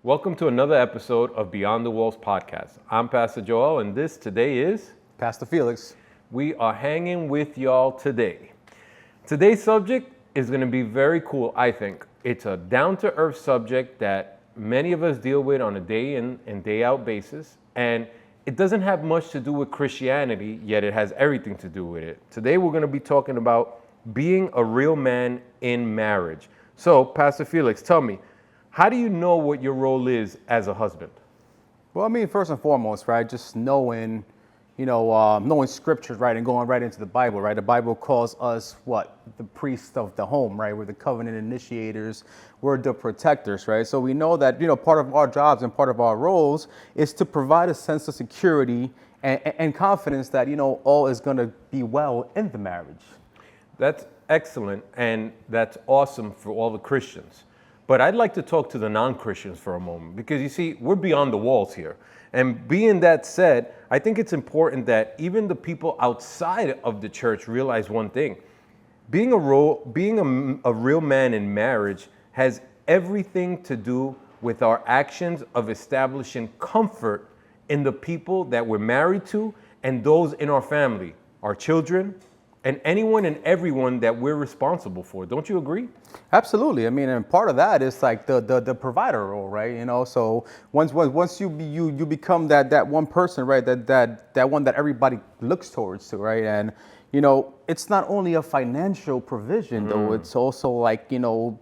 Welcome to another episode of Beyond the Walls podcast. I'm Pastor Joel, and this today is Pastor Felix. We are hanging with y'all today. Today's subject is going to be very cool, I think. It's a down-to-earth subject that many of us deal with on a day in and day out basis, and it doesn't have much to do with Christianity, yet it has everything to do with it. Today we're going to be talking about being a real man in marriage. So, Pastor Felix, tell me, how do you know what your role is as a husband? Well, I mean, first and foremost, right, just knowing scriptures, right, and going right into the Bible, right? The Bible calls us what? The priests of the home, right? We're the covenant initiators. We're the protectors, right? So we know that, part of our jobs and part of our roles is to provide a sense of security and confidence that, all is going to be well in the marriage. That's excellent, and that's awesome for all the Christians. But I'd like to talk to the non-Christians for a moment because, you see, we're beyond the walls here. And being that said, I think it's important that even the people outside of the church realize one thing. Being a real man in marriage has everything to do with our actions of establishing comfort in the people that we're married to and those in our family, our children, and anyone and everyone that we're responsible for. Don't you agree? Absolutely. I mean, and part of that is like the provider role, right? So once you become that one person, right? That one that everybody looks towards to, right? And it's not only a financial provision, though. It's also like,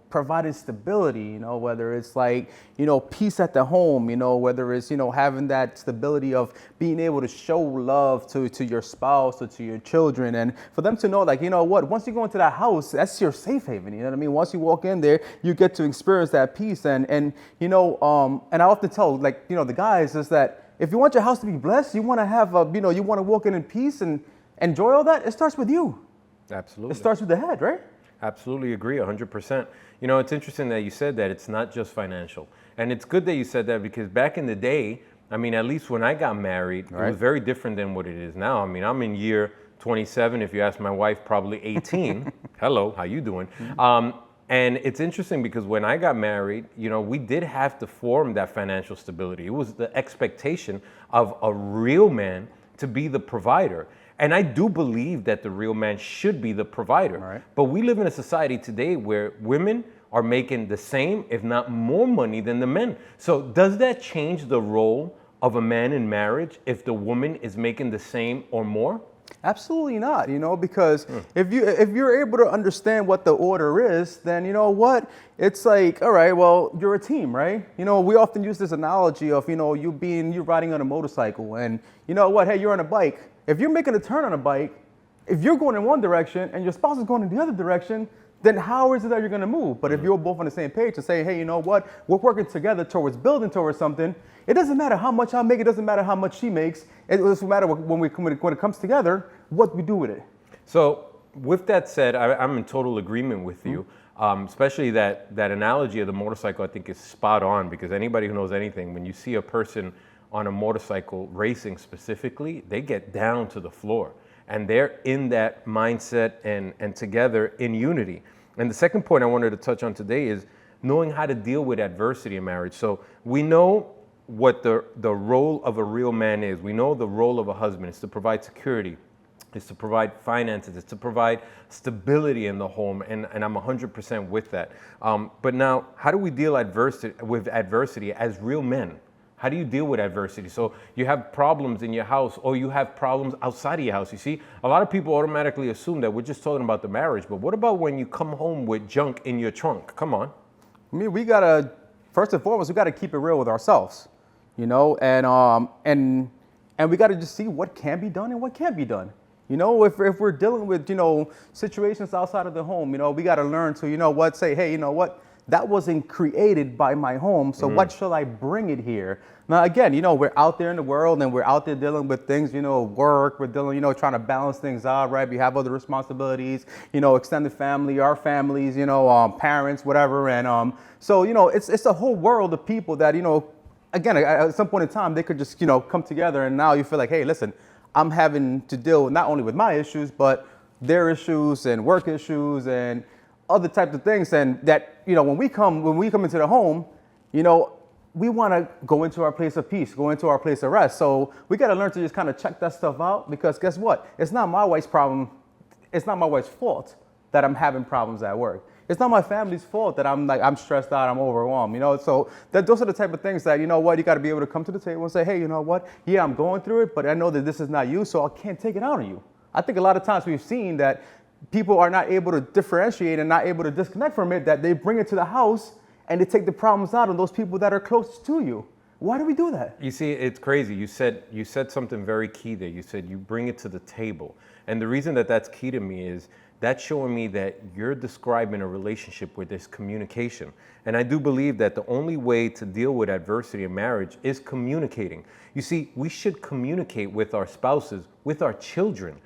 providing stability, whether it's like, peace at the home, whether it's, having that stability of being able to show love to your spouse or to your children. And for them to know, like, once you go into that house, that's your safe haven. You know what I mean? Once you walk in there, you get to experience that peace. And I often tell, like, the guys is that if you want your house to be blessed, you want to have you want to walk in peace and enjoy all that, it starts with you. Absolutely. It starts with the head, right? Absolutely agree, 100%. It's interesting that you said that it's not just financial. And it's good that you said that because back in the day, I mean, at least when I got married, right, it was very different than what it is now. I mean, I'm in year 27. If you ask my wife, probably 18. Hello, how you doing? And it's interesting because when I got married, we did have to form that financial stability. It was the expectation of a real man to be the provider. And I do believe that the real man should be the provider. Right. But we live in a society today where women are making the same, if not more money than the men. So does that change the role of a man in marriage if the woman is making the same or more? Absolutely not, because if you're able to understand what the order is, then it's like, all right, well, you're a team, right? We often use this analogy of, you riding on a motorcycle and hey, you're on a bike. If you're making a turn on a bike, if you're going in one direction and your spouse is going in the other direction, then how is it that you're going to move? But if you're both on the same page and say, hey, we're working together towards building towards something, it doesn't matter how much I make, it doesn't matter how much she makes. It doesn't matter when it comes together, what we do with it. So with that said, I'm in total agreement with you, especially that analogy of the motorcycle I think is spot on because anybody who knows anything, when you see a person on a motorcycle racing specifically, they get down to the floor and they're in that mindset and together in unity. And the second point I wanted to touch on today is knowing how to deal with adversity in marriage. So we know what the role of a real man is. We know the role of a husband is to provide security, is to provide finances, is to provide stability in the home, and I'm 100% with that. But now, how do we deal with adversity as real men? How do you deal with adversity? So you have problems in your house or you have problems outside of your house. You see, a lot of people automatically assume that we're just talking about the marriage, but what about when you come home with junk in your trunk? Come on. I mean, first and foremost, we gotta keep it real with ourselves, and we gotta just see what can be done and what can't be done. If we're dealing with, situations outside of the home, we gotta learn to, say, hey, that wasn't created by my home, so what shall I bring it here? Now, again, we're out there in the world and we're out there dealing with things, work, we're dealing, trying to balance things out, right? We have other responsibilities, extended family, our families, parents, whatever. And so, it's a whole world of people that, again, at some point in time, they could just, come together and now you feel like, hey, listen, I'm having to deal not only with my issues, but their issues and work issues and other types of things. And that, when we come into the home, we want to go into our place of peace, go into our place of rest. So we got to learn to just kind of check that stuff out, because guess what? It's not my wife's problem. It's not my wife's fault that I'm having problems at work. It's not my family's fault that I'm stressed out, I'm overwhelmed, So those are the type of things that, you got to be able to come to the table and say, hey, you know what? Yeah, I'm going through it, but I know that this is not you, so I can't take it out on you. I think a lot of times we've seen that people are not able to differentiate and not able to disconnect from it, that they bring it to the house and they take the problems out on those people that are closest to you. Why do we do that? You see, it's crazy. You said something very key there. You said you bring it to the table. And the reason that that's key to me is that's showing me that you're describing a relationship where there's communication. And I do believe that the only way to deal with adversity in marriage is communicating. You see, we should communicate with our spouses, with our children,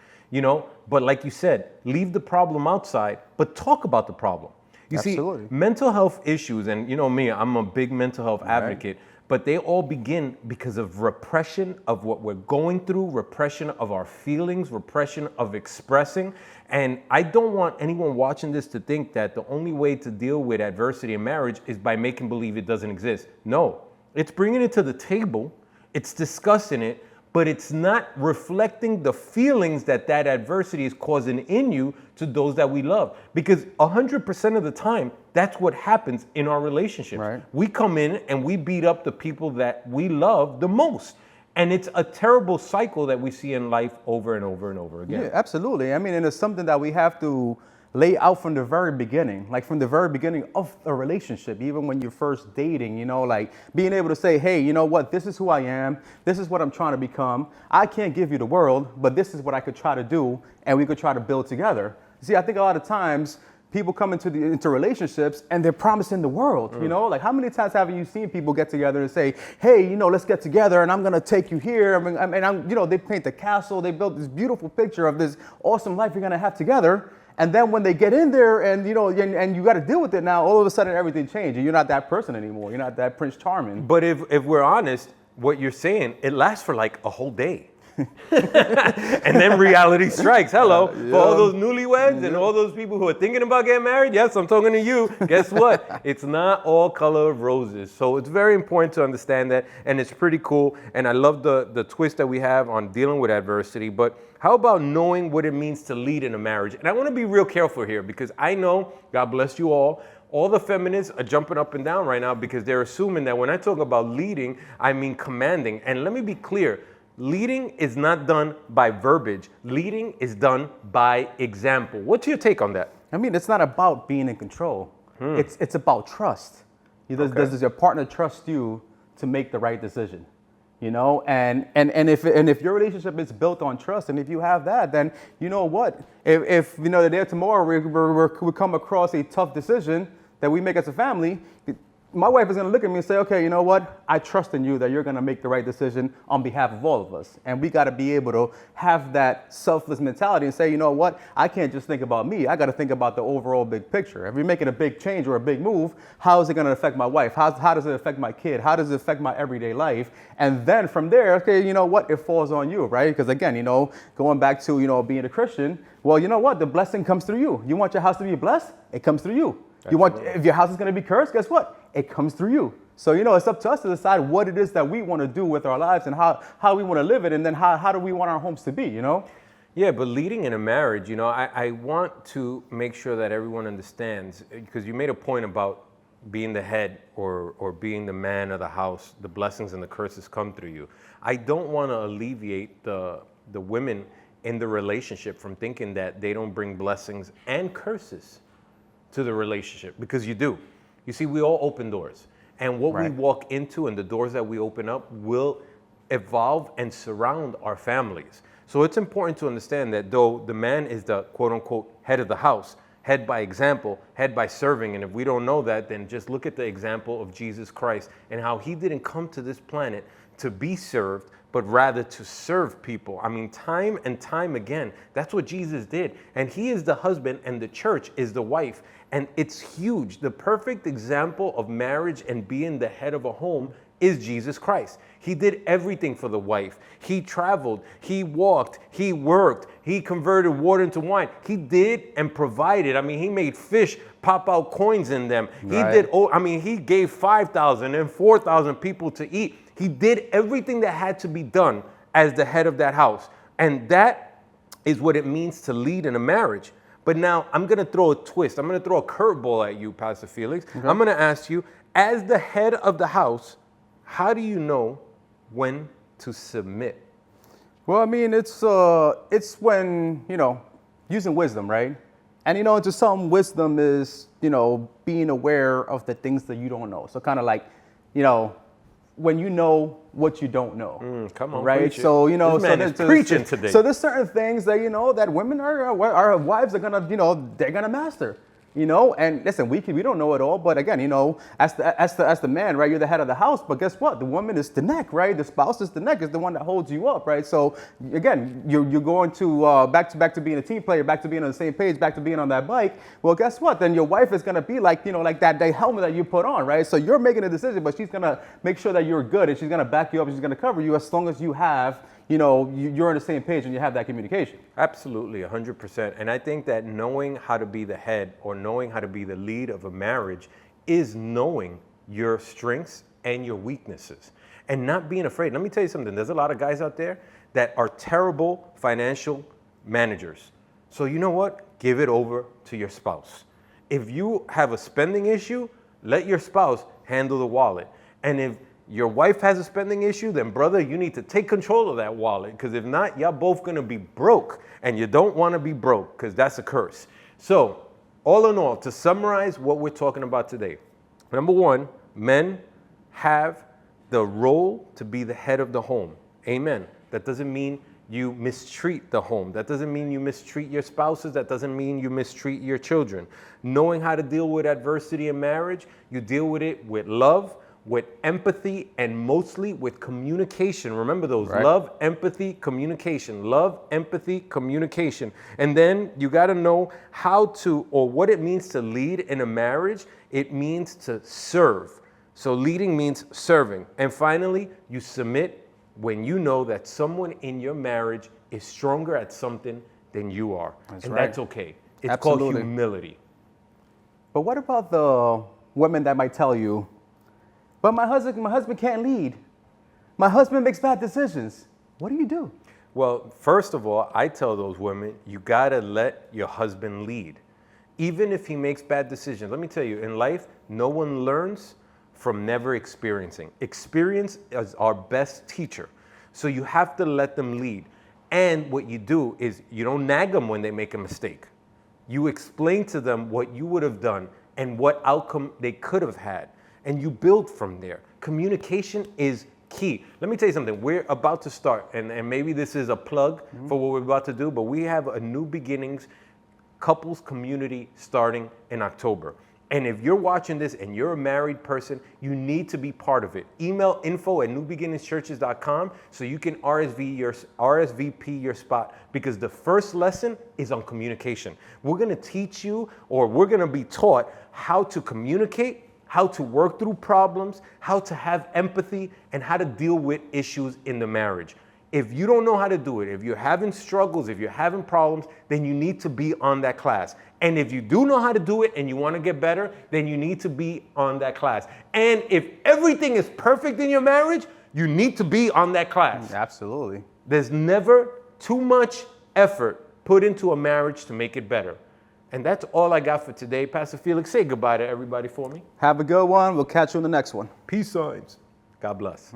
but like you said, leave the problem outside, but talk about the problem. You Absolutely. see, mental health issues, and me, I'm a big mental health advocate, but they all begin because of repression of what we're going through, repression of our feelings, repression of expressing. And I don't want anyone watching this to think that the only way to deal with adversity in marriage is by making believe it doesn't exist. No, it's bringing it to the table, it's discussing it, but it's not reflecting the feelings that adversity is causing in you to those that we love. Because 100% of the time, that's what happens in our relationships. Right. We come in and we beat up the people that we love the most. And it's a terrible cycle that we see in life over and over and over again. Yeah, absolutely. I mean, and it's something that we have to lay out from the very beginning, like from the very beginning of a relationship, even when you're first dating, like being able to say, hey, you know what, this is who I am. This is what I'm trying to become. I can't give you the world, but this is what I could try to do, and we could try to build together. See, I think a lot of times people come into relationships and they're promising the world, like how many times have you seen people get together and say, hey, let's get together and I'm going to take you here. They paint the castle. They build this beautiful picture of this awesome life you're going to have together. And then when they get in there and, and you got to deal with it now, all of a sudden everything changes. You're not that person anymore. You're not that Prince Charming. But if we're honest, what you're saying, it lasts for like a whole day. And then reality strikes. Hello. For all those newlyweds and all those people who are thinking about getting married, yes, I'm talking to you. Guess what? It's not all color of roses. So it's very important to understand that, and it's pretty cool. And I love the twist that we have on dealing with adversity. But how about knowing what it means to lead in a marriage? And I want to be real careful here, because I know, God bless you all the feminists are jumping up and down right now because they're assuming that when I talk about leading, I mean commanding. And let me be clear. Leading is not done by verbiage. Leading is done by example. What's your take on that? I mean, it's not about being in control. It's about trust. Does your partner trust you to make the right decision? And if your relationship is built on trust, and if you have that, then you know what? If the day of tomorrow we come across a tough decision that we make as a family, my wife is going to look at me and say, okay, you know what? I trust in you that you're going to make the right decision on behalf of all of us. And we got to be able to have that selfless mentality and say, you know what? I can't just think about me. I got to think about the overall big picture. If we're making a big change or a big move, how is it going to affect my wife? How does it affect my kid? How does it affect my everyday life? And then from there, okay, you know what? It falls on you, right? Because again, going back to, being a Christian, well, you know what? The blessing comes through you. You want your house to be blessed? It comes through you. If your house is going to be cursed, guess what? It comes through you. So, it's up to us to decide what it is that we want to do with our lives and how we want to live it, and then how do we want our homes to be, Yeah, but leading in a marriage, I want to make sure that everyone understands, because you made a point about being the head or being the man of the house, the blessings and the curses come through you. I don't want to alleviate the women in the relationship from thinking that they don't bring blessings and curses to the relationship, because you do. You see, we all open doors, and what we walk into and the doors that we open up will evolve and surround our families. So it's important to understand that though the man is the quote unquote head of the house, head by example, head by serving, and if we don't know that, then just look at the example of Jesus Christ and how he didn't come to this planet to be served, but rather to serve people. I mean, time and time again, that's what Jesus did. And he is the husband and the church is the wife. And it's huge. The perfect example of marriage and being the head of a home is Jesus Christ. He did everything for the wife. He traveled, he walked, he worked, he converted water into wine. He did and provided. I mean, he made fish pop out coins in them. Right. He gave 5,000 and 4,000 people to eat. He did everything that had to be done as the head of that house. And that is what it means to lead in a marriage. But now I'm going to throw a twist. I'm going to throw a curveball at you, Pastor Felix. Okay. I'm going to ask you, as the head of the house, how do you know when to submit? Well, I mean, it's when, using wisdom, right? And, to some, wisdom is, being aware of the things that you don't know. So kind of like, when you know what you don't know. Come on, right? preach it. So, This man is preaching today. So there's certain things that, that women our wives are gonna, they're gonna master. And listen, we don't know it all, but again, as the man, right, you're the head of the house, but guess what? The woman is the neck, right? The spouse is the neck, is the one that holds you up, right? So again, you're going to back to being a team player, back to being on the same page, back to being on that bike. Well, guess what? Then your wife is gonna be like, like that helmet that you put on, right? So you're making a decision, but she's gonna make sure that you're good, and she's gonna back you up, and she's gonna cover you as long as you have, you're on the same page and you have that communication. Absolutely, 100%. And I think that knowing how to be the head or knowing how to be the lead of a marriage is knowing your strengths and your weaknesses and not being afraid. Let me tell you something. There's a lot of guys out there that are terrible financial managers. So you know what? Give it over to your spouse. If you have a spending issue, let your spouse handle the wallet. And if your wife has a spending issue, then brother, you need to take control of that wallet, because if not, y'all both gonna be broke, and you don't wanna be broke, because that's a curse. So, all in all, to summarize what we're talking about today, number one, men have the role to be the head of the home. Amen. That doesn't mean you mistreat the home. That doesn't mean you mistreat your spouses. That doesn't mean you mistreat your children. Knowing how to deal with adversity in marriage, you deal with it with love, with empathy, and mostly with communication. Remember those, right? Love, empathy, communication. Love, empathy, communication. And then you got to know how to, or what it means to lead in a marriage. It means to serve. So leading means serving. And finally, you submit when you know that someone in your marriage is stronger at something than you are. That's and right. that's okay. It's Absolutely. called humility. But what about the women that might tell you, but my husband can't lead. My husband makes bad decisions. What do you do? Well, first of all, I tell those women, you gotta let your husband lead. Even if he makes bad decisions. Let me tell you, in life, no one learns from never experiencing. Experience is our best teacher. So you have to let them lead. And what you do is you don't nag them when they make a mistake. You explain to them what you would have done and what outcome they could have had. And you build from there. Communication is key. Let me tell you something. We're about to start, and maybe this is a plug for what we're about to do, but we have a New Beginnings couples community starting in October. And if you're watching this and you're a married person, you need to be part of it. Email info@newbeginningschurches.com so you can RSVP your spot, because the first lesson is on communication. We're going to teach you, or we're going to be taught how to communicate, how to work through problems, how to have empathy, and how to deal with issues in the marriage. If you don't know how to do it, if you're having struggles, if you're having problems, then you need to be on that class. And if you do know how to do it and you want to get better, then you need to be on that class. And if everything is perfect in your marriage, you need to be on that class. Absolutely. There's never too much effort put into a marriage to make it better. And that's all I got for today. Pastor Felix, say goodbye to everybody for me. Have a good one. We'll catch you in the next one. Peace signs. God bless.